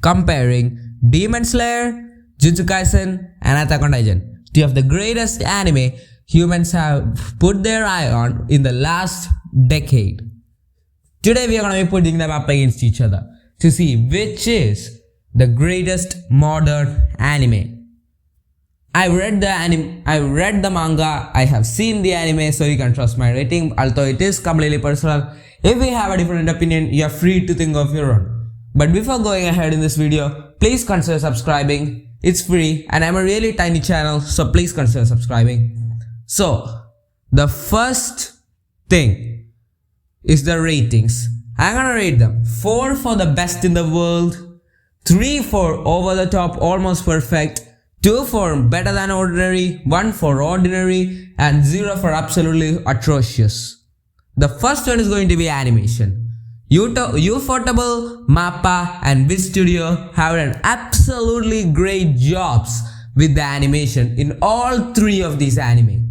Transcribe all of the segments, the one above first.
comparing Demon Slayer, Jujutsu Kaisen and Attack on Titan, two of the greatest anime humans have put their eye on in the last decade. Today we are going to be putting them up against each other to see which is the greatest modern anime. I read the manga, I have seen the anime, so you can trust my rating, although it is completely personal. If you have a different opinion, you are free to think of your own. But before going ahead in this video, please consider subscribing. It's free and I'm a really tiny channel, so please consider subscribing. So, the first thing is the ratings. I'm gonna rate them. 4 for the best in the world, 3 for over the top, almost perfect, 2 for better than ordinary, 1 for ordinary, and 0 for absolutely atrocious. The first one is going to be animation. Ufotable, Mappa, and Wit Studio have done absolutely great jobs with the animation in all 3 of these anime.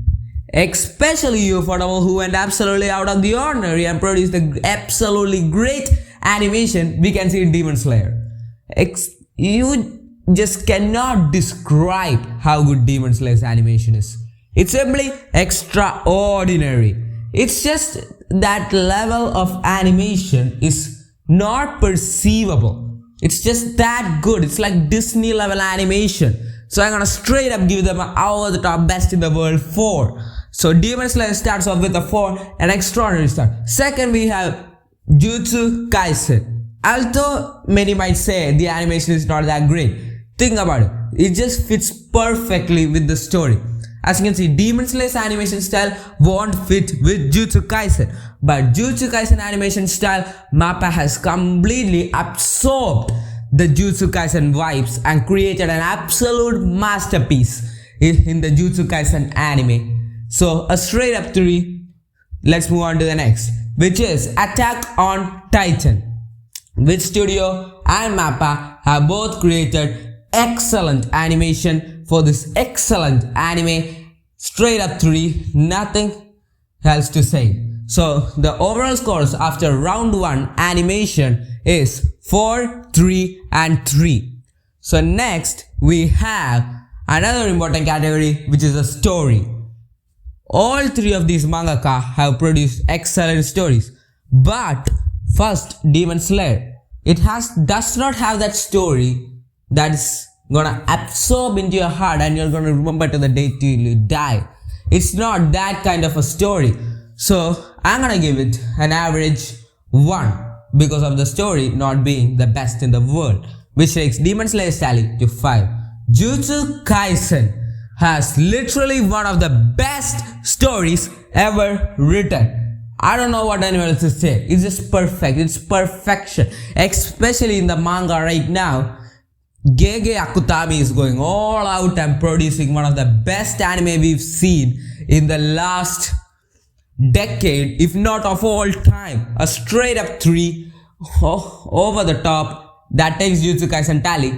Especially Ufotable, who went absolutely out of the ordinary and produced the absolutely great animation we can see in Demon Slayer. You just cannot describe how good Demon Slayer's animation is. It's simply extraordinary. It's just that level of animation is not perceivable. It's just that good. It's like Disney level animation. So I'm gonna straight up give them an over the top best in the world 4. So Demon Slayer starts off with a 4, an extraordinary start. Second we have Jujutsu Kaisen. Although many might say the animation is not that great, think about it. It just fits perfectly with the story. As you can see, Demon Slayer's animation style won't fit with Jujutsu Kaisen. But Jujutsu Kaisen animation style, Mappa has completely absorbed the Jujutsu Kaisen vibes and created an absolute masterpiece in the Jujutsu Kaisen anime. So a straight up 3. Let's move on to the next, which is Attack on Titan. Wit Studio and Mappa have both created excellent animation for this excellent anime. Straight up 3, nothing else to say. So the overall scores after round 1 animation is 4, 3 and 3. So next we have another important category, which is the story. All 3 of these mangaka have produced excellent stories. But first, Demon Slayer. It does not have that story that is gonna absorb into your heart and you're gonna remember to the day till you die. It's not that kind of a story. So I'm gonna give it an average 1 because of the story not being the best in the world, which takes Demon Slayer's tally to 5. Jujutsu Kaisen has literally one of the best stories ever written. I don't know what anyone else to say. It's just perfect. It's perfection. Especially in the manga right now, Gege Akutami is going all out and producing one of the best anime we've seen in the last decade, if not of all time. A straight up 3 over the top that takes Jujutsu Kaisen tally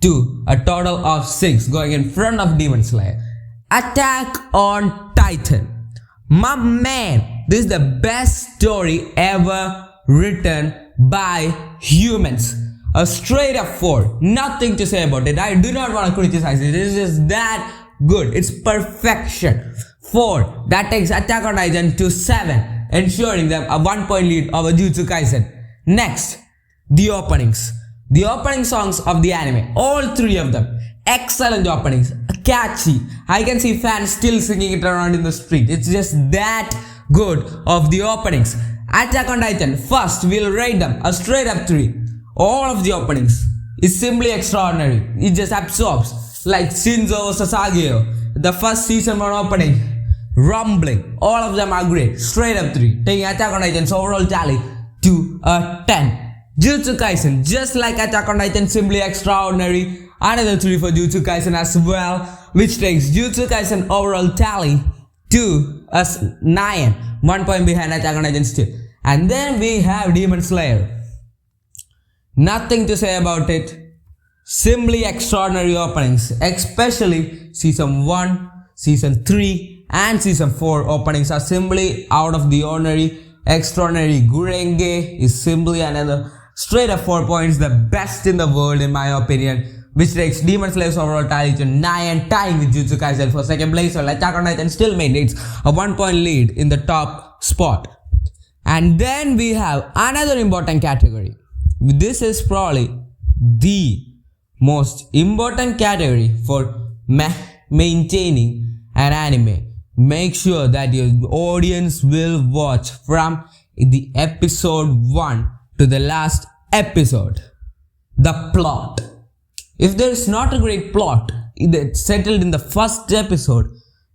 to a total of 6, going in front of Demon Slayer. Attack on Titan. My man, this is the best story ever written by humans. A straight up 4. Nothing to say about it. I do not want to criticize it. It's just that good. It's perfection. 4. That takes Attack on Titan to 7, ensuring them a 1-point lead over Jujutsu Kaisen. Next, the openings. The opening songs of the anime. All 3 of them. Excellent openings. Catchy. I can see fans still singing it around in the street. It's just that good of the openings. Attack on Titan. First, we'll rate them a straight up 3. All of the openings is simply extraordinary. It just absorbs. Like Shinzo Sasageo, the first season 1 opening, rumbling. All of them are great. Straight up 3. Taking Attack on Titan's overall tally to a 10. Jujutsu Kaisen, just like Attack on Titan, simply extraordinary. Another 3 for Jujutsu Kaisen as well, which takes Jujutsu Kaisen overall tally to a 9. 1 point behind Attack on Titan still. And then we have Demon Slayer. Nothing to say about it. Simply extraordinary openings, especially Season 1, Season 3 and Season 4 openings are simply out of the ordinary. Extraordinary. Gurenge is simply another Straight up 4 points, the best in the world in my opinion, which takes Demon Slayer's overall tally to 9 and tying with Jujutsu Kaisen for second place, while Attack on Titan still maintains a 1 point lead in the top spot. And then we have another important category. This is probably the most important category for maintaining an anime. Make sure that your audience will watch from the episode 1 to the last episode. The plot. If there is not a great plot that's settled in the first episode,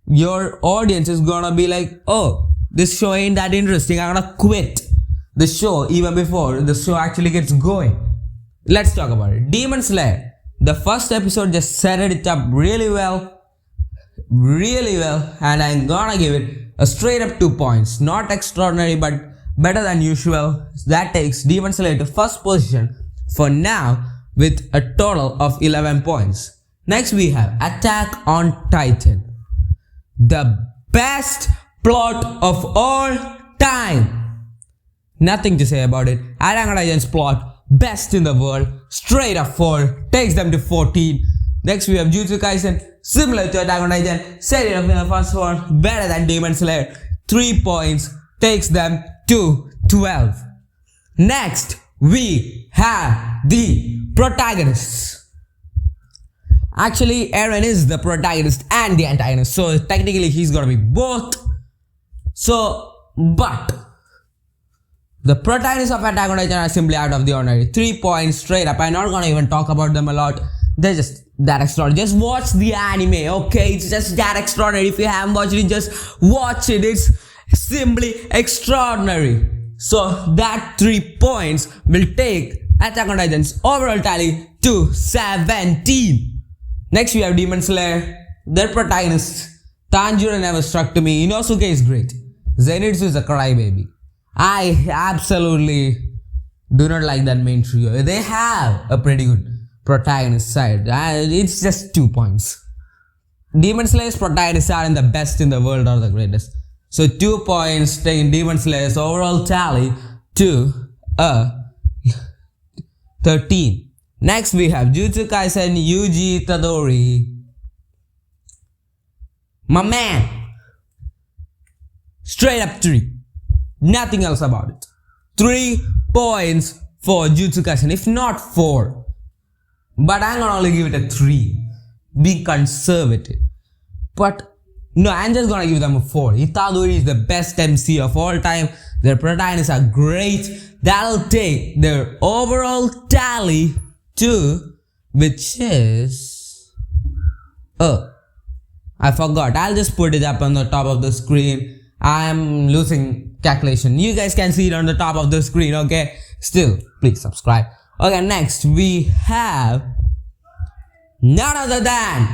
your audience is gonna be like, oh, this show ain't that interesting, I'm gonna quit the show even before the show actually gets going. Let's talk about it. Demon Slayer. The first episode just set it up really well, and I'm gonna give it a straight up 2 points. Not extraordinary, but better than usual. That takes Demon Slayer to first position for now with a total of 11 points. Next we have Attack on Titan. The best plot of all time. Nothing to say about it. Attack on Titan's plot, best in the world. Straight up 4, takes them to 14. Next we have Jujutsu Kaisen, similar to Attack on Titan, set it up in the first one, better than Demon Slayer. 3 points, takes them to 12. Next we have the protagonists. Actually, Eren is the protagonist and the antagonist, so technically he's gonna be both. But the protagonists of Attack on Titan are simply out of the ordinary. 3 points straight up. I'm not gonna even talk about them a lot. They're just that extraordinary. Just watch the anime, okay? It's just that extraordinary. If you haven't watched it, just watch it. It's simply extraordinary. So that 3 points will take Attack on Titan's overall tally to 17. Next we have Demon Slayer. Their protagonist Tanjiro never struck to me. Inosuke is great. Zenitsu is a crybaby. I absolutely do not like that main trio. They have a pretty good protagonist side. It's just 2 points. Demon Slayer's protagonists are in the best in the world or the greatest. So 2 points taking Demon Slayer's overall tally to 13. Next we have Jujutsu Kaisen Yuji Itadori. My man. Straight up 3. Nothing else about it. 3 points for Jujutsu Kaisen, if not 4. But I'm gonna only give it a 3. Be conservative. But no, I'm just gonna give them a 4. Itadori is the best MC of all time. Their protagonists are great. That'll take their overall tally to, which is, I forgot. I'll just put it up on the top of the screen. I'm losing calculation. You guys can see it on the top of the screen, okay? Still, please subscribe. Okay, next we have none other than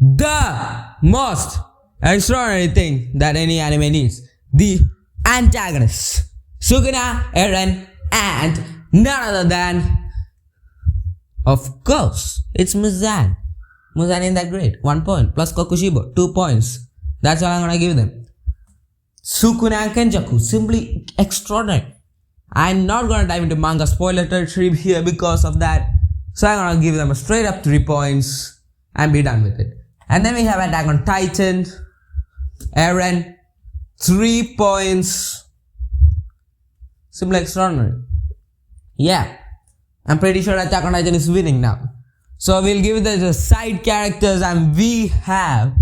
the most extraordinary thing that any anime needs. The antagonists. Sukuna, Eren, and none other than, of course, it's Muzan. Muzan ain't that great. 1 point. Plus Kokushibo, 2 points. That's all I'm gonna give them. Sukuna and Kenjaku, simply extraordinary. I'm not gonna dive into manga spoiler territory here because of that. So I'm gonna give them a straight up 3 points and be done with it. And then we have Attack on Titan. Eren, 3 points. Simply extraordinary. Yeah. I'm pretty sure Attack on Titan is winning now. So we'll give it the side characters, and we have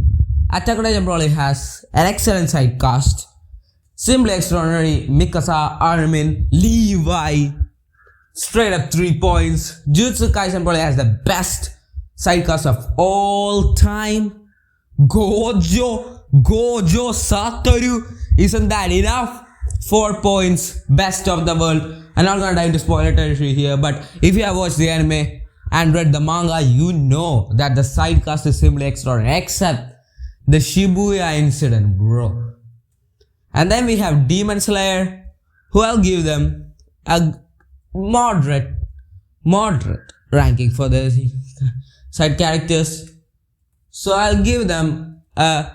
Attack on Titan probably has an excellent side cast. Simply extraordinary. Mikasa, Armin, Levi. Straight up 3 points. Jujutsu Kaisen probably has the best side cast of all time. Gojo Satoru. Isn't that enough? 4 points. Best of the world. I'm not gonna dive into spoiler territory here, but if you have watched the anime and read the manga, you know that the side cast is simply extraordinary. Except the Shibuya incident, bro. And then we have Demon Slayer, who I'll give them a moderate ranking for the side characters. So I'll give them a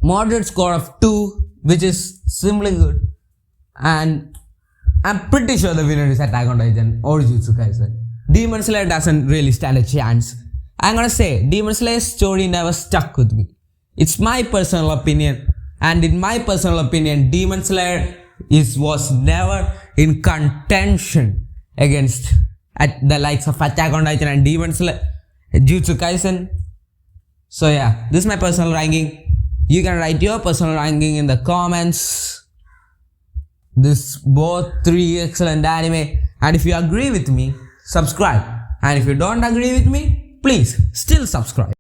moderate score of 2, which is simply good. And I'm pretty sure the winner is Attack on Titan or Jujutsu Kaisen. Demon Slayer doesn't really stand a chance. I'm gonna say Demon Slayer's story never stuck with me. It's my personal opinion, and in my personal opinion, Demon Slayer was never in contention against the likes of Attack on Titan and Demon Slayer, Jujutsu Kaisen. So yeah, this is my personal ranking. You can write your personal ranking in the comments. This both 3 excellent anime, and if you agree with me, subscribe, and if you don't agree with me, please still subscribe.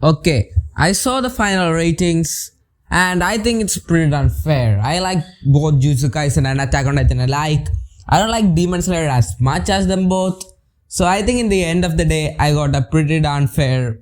Okay, I saw the final ratings and I think it's pretty unfair. I like both Jujutsu Kaisen and Attack on Titan alike. I don't like Demon Slayer as much as them both. So I think in the end of the day, I got a pretty unfair